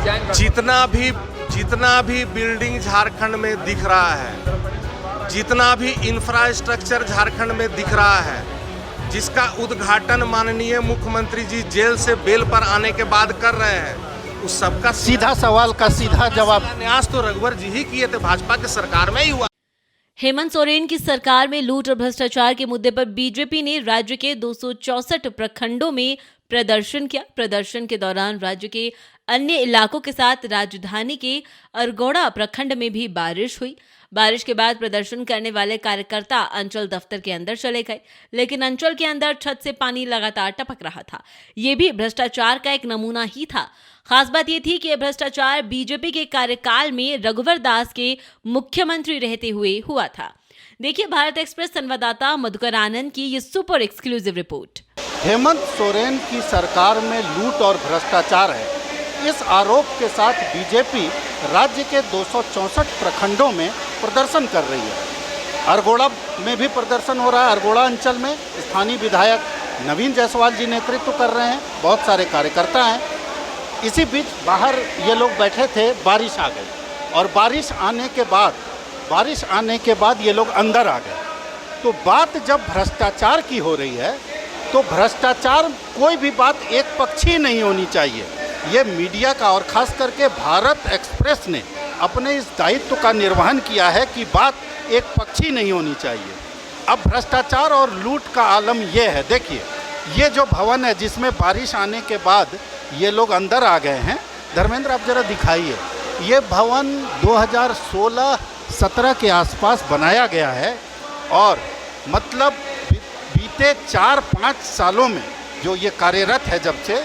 जितना भी बिल्डिंग झारखंड में दिख रहा है, जितना भी इंफ्रास्ट्रक्चर झारखंड में दिख रहा है, जिसका उद्घाटन माननीय मुख्यमंत्री जी जेल से बेल पर आने के बाद कर रहे हैं, उस सबका सीधा सवाल का सीधा जवाब न्यास तो रघुवर जी ही किए थे, भाजपा के सरकार में ही हुआ। हेमंत सोरेन की सरकार में लूट और भ्रष्टाचार के मुद्दे पर बीजेपी ने राज्य के 264 प्रखंडों में प्रदर्शन किया। प्रदर्शन के दौरान राज्य के अन्य इलाकों के साथ राजधानी के अरगोड़ा प्रखंड में भी बारिश हुई। बारिश के बाद प्रदर्शन करने वाले कार्यकर्ता अंचल दफ्तर के अंदर चले गए, लेकिन अंचल के अंदर छत से पानी लगातार टपक रहा था। ये भी भ्रष्टाचार का एक नमूना ही था। खास बात यह थी कि यह भ्रष्टाचार बीजेपी के कार्यकाल में रघुवर दास के मुख्यमंत्री रहते हुए हुआ था। देखिए भारत एक्सप्रेस संवाददाता मधुकर आनंद की ये super exclusive report. Hemant Soren की सरकार में लूट और भ्रष्टाचार है, इस आरोप के साथ बीजेपी राज्य के 264 प्रखंडों में प्रदर्शन कर रही है। अरगोड़ा में भी प्रदर्शन हो रहा है। अरगोड़ा अंचल में स्थानीय विधायक नवीन जायसवाल जी नेतृत्व कर रहे हैं, बहुत सारे कार्यकर्ता हैं। इसी बीच बाहर ये लोग बैठे थे, बारिश आ गई और बारिश आने के बाद ये लोग अंदर आ गए। तो बात जब भ्रष्टाचार की हो रही है तो भ्रष्टाचार कोई भी बात एक पक्षी नहीं होनी चाहिए। ये मीडिया का और ख़ास करके भारत एक्सप्रेस ने अपने इस दायित्व का निर्वहन किया है कि बात एक पक्षी नहीं होनी चाहिए। अब भ्रष्टाचार और लूट का आलम ये है, देखिए ये जो भवन है जिसमें बारिश आने के बाद ये लोग अंदर आ गए हैं, धर्मेंद्र आप जरा दिखाइए। ये भवन 2016-17 के आसपास बनाया गया है और मतलब बीते 4-5 सालों में जो ये कार्यरत है जब से,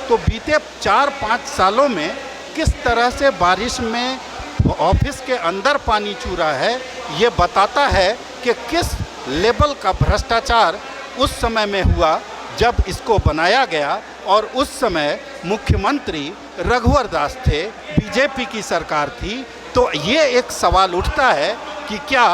तो बीते 4-5 सालों में किस तरह से बारिश में ऑफिस के अंदर पानी चूरा है, ये बताता है कि किस लेवल का भ्रष्टाचार उस समय में हुआ जब इसको बनाया गया। और उस समय मुख्यमंत्री रघुवर दास थे, बीजेपी की सरकार थी। तो ये एक सवाल उठता है कि क्या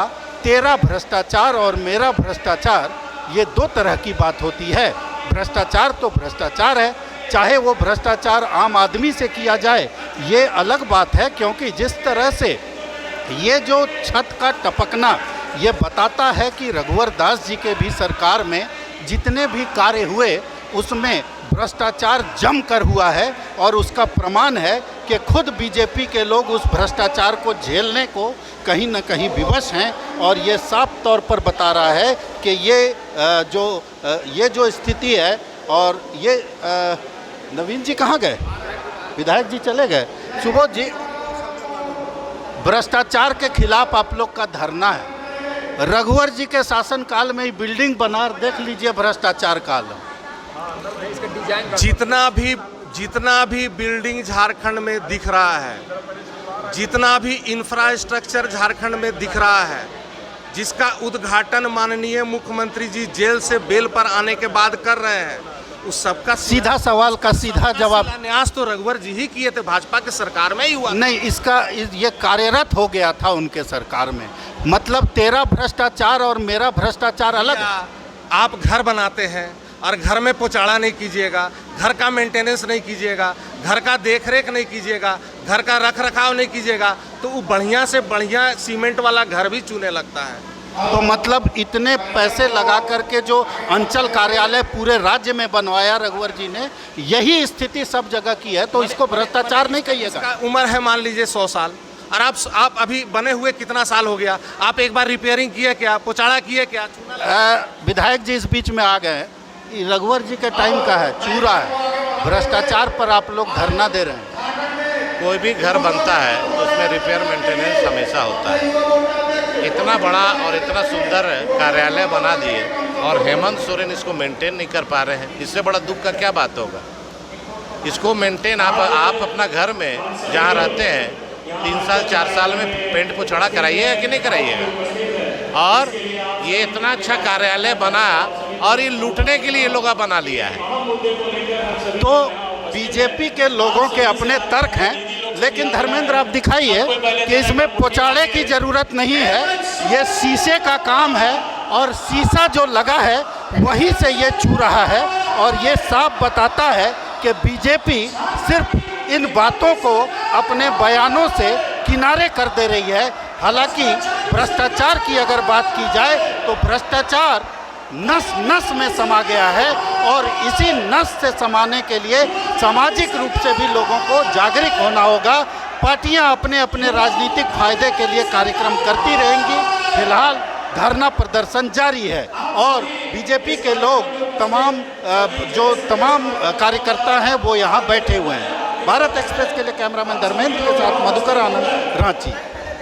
तेरा भ्रष्टाचार और मेरा भ्रष्टाचार ये दो तरह की बात होती है। भ्रष्टाचार तो भ्रष्टाचार है, चाहे वो भ्रष्टाचार आम आदमी से किया जाए ये अलग बात है, क्योंकि जिस तरह से ये जो छत का टपकना ये बताता है कि रघुवर दास जी के भी सरकार में जितने भी कार्य हुए उसमें भ्रष्टाचार जमकर हुआ है। और उसका प्रमाण है कि खुद बीजेपी के लोग उस भ्रष्टाचार को झेलने को कहीं न कहीं विवश हैं। और ये साफ तौर पर बता रहा है कि ये जो स्थिति है। और ये नवीन जी कहाँ गए? विधायक जी चले गए। सुबोध जी, भ्रष्टाचार के खिलाफ आप लोग का धरना है। रघुवर जी के शासनकाल में ही बिल्डिंग बना, देख लीजिए भ्रष्टाचार काल। जितना भी बिल्डिंग झारखंड में दिख रहा है, जितना भी इंफ्रास्ट्रक्चर झारखंड में दिख रहा है, जिसका उद्घाटन माननीय मुख्यमंत्री जी जेल से बेल पर आने के बाद कर रहे हैं, उस सबका सीधा सवाल का सीधा जवाब न्यास तो रघुवर जी ही किए थे, भाजपा के सरकार में ही हुआ। नहीं, ये कार्यरत हो गया था उनके सरकार में। मतलब तेरा भ्रष्टाचार और मेरा भ्रष्टाचार अलग है। आप घर बनाते हैं और घर में पोचाड़ा नहीं कीजिएगा, घर का मेंटेनेंस नहीं कीजिएगा, घर का देखरेख नहीं कीजिएगा, घर का रख रखाव नहीं कीजिएगा, तो वो बढ़िया से बढ़िया सीमेंट वाला घर भी चुने लगता है। तो मतलब इतने पैसे लगा करके जो अंचल कार्यालय पूरे राज्य में बनवाया रघुवर जी ने, यही स्थिति सब जगह की है, तो इसको भ्रष्टाचार नहीं कहिएगा। उम्र है मान लीजिए 100 साल, और आप अभी बने हुए कितना साल हो गया? आप एक बार रिपेयरिंग किए क्या? पोचाड़ा किए क्या? विधायक जी इस बीच में आ गए। रघुवर जी के टाइम का है, चूरा है। भ्रष्टाचार पर आप लोग धरना दे रहे हैं। कोई भी घर बनता है तो उसमें रिपेयर मेंटेनेंस हमेशा होता है। इतना बड़ा और इतना सुंदर कार्यालय बना दिए और हेमंत सोरेन इसको मेंटेन नहीं कर पा रहे हैं, इससे बड़ा दुख का क्या बात होगा? इसको मेंटेन आप अपना घर में जहाँ रहते हैं 3 साल 4 साल में पेंट पोछड़ा कराइएगा कि नहीं कराइएगा? और ये इतना अच्छा कार्यालय बना और ये लूटने के लिए ये लोग बना लिया है। तो बीजेपी के लोगों के अपने तर्क हैं, लेकिन धर्मेंद्र आप दिखाइए कि इसमें पोचाड़े की ज़रूरत नहीं है, ये शीशे का काम है और शीशा जो लगा है वहीं से ये छू रहा है। और ये साफ बताता है कि बीजेपी सिर्फ इन बातों को अपने बयानों से किनारे कर दे रही है। हालांकि भ्रष्टाचार की अगर बात की जाए तो भ्रष्टाचार नस नस में समा गया है और इसी नस से समाने के लिए सामाजिक रूप से भी लोगों को जागरूक होना होगा। पार्टियां अपने अपने राजनीतिक फायदे के लिए कार्यक्रम करती रहेंगी। फिलहाल धरना प्रदर्शन जारी है और बीजेपी के लोग तमाम कार्यकर्ता हैं वो यहाँ बैठे हुए हैं। भारत एक्सप्रेस के लिए कैमरामैन धर्मेंद्र के साथ मधुकर आनंद, रांची।